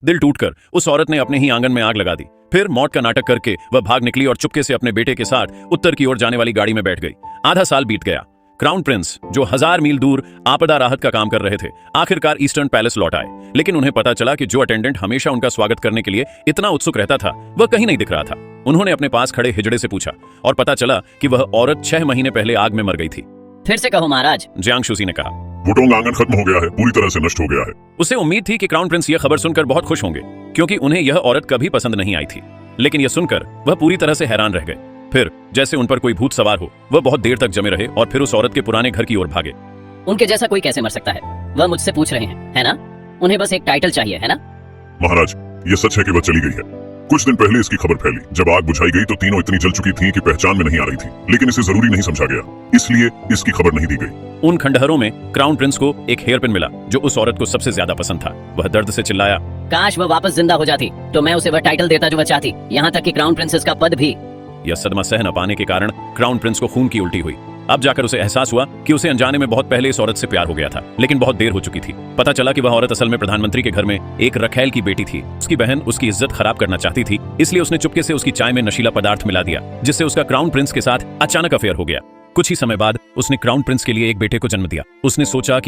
दिल टूटकर उस औरत ने अपने ही आंगन में आग लगा दी। फिर मौत का नाटक करके वह भाग निकली और चुपके से अपने बेटे के साथ उत्तर की ओर जाने वाली गाड़ी में बैठ गई। आधा साल बीत गया। क्राउन प्रिंस, जो 1000 मील दूर आपदा राहत का काम कर रहे थे, आखिरकार ईस्टर्न पैलेस लौट आए। लेकिन उन्हें पता चला कि जो अटेंडेंट हमेशा उनका स्वागत करने के लिए इतना उत्सुक रहता था, वह कहीं नहीं दिख रहा था। उन्होंने अपने पास खड़े हिजड़े से पूछा और पता चला कि वह औरत 6 महीने पहले आग में मर गई थी। फिर से कहो महाराज। जियांग शुसी ने कहा। वुडोंग आंगन खत्म हो गया है, पूरी तरह से नष्ट हो गया है। उसे उम्मीद थी कि क्राउन प्रिंस यह खबर सुनकर बहुत खुश होंगे, क्योंकि उन्हें यह औरत कभी पसंद नहीं आई थी। लेकिन यह सुनकर वह पूरी तरह से हैरान रह गए। फिर जैसे उन पर कोई भूत सवार हो, वह बहुत देर तक जमे रहे और फिर उस औरत के पुराने घर की ओर भागे। उनके जैसा कोई कैसे मर सकता है? वह मुझसे पूछ रहे हैं, है ना? उन्हें बस एक टाइटल चाहिए, है ना? महाराज, ये सच है कि वह चली गई है। कुछ दिन पहले इसकी खबर फैली। जब आग बुझाई गई तो तीनों इतनी जल चुकी थीं कि पहचान में नहीं आ रही थी, लेकिन इसे जरूरी नहीं समझा गया, इसलिए इसकी खबर नहीं दी गई। उन खंडहरों में क्राउन प्रिंस को एक हेयर पिन मिला जो उस औरत को सबसे ज्यादा पसंद था। वह दर्द से चिल्लाया, काश वह वापस जिंदा हो जाती तो मैं उसे वह टाइटल देता जो वह चाहती, यहाँ तक कि क्राउन प्रिंसेस का पद भी। यह सदमा सह न पाने के कारण क्राउन प्रिंस को खून की उल्टी हुई। अब जाकर उसे एहसास हुआ कि उसे अनजाने में बहुत पहले इस औरत से प्यार हो गया था, लेकिन बहुत देर हो चुकी थी। पता चला कि वह औरत असल में प्रधानमंत्री के घर में एक रखैल की बेटी थी। उसकी बहन उसकी इज्जत खराब करना चाहती थी, इसलिए उसने चुपके से उसकी चाय में नशीला पदार्थ मिला दिया, जिससे उसका क्राउन प्रिंस के साथ अचानक अफेयर हो गया। कुछ ही समय बाद उसने क्राउन प्रिंस के लिए एक बेटे को जन्म दिया। उसने सोचा कि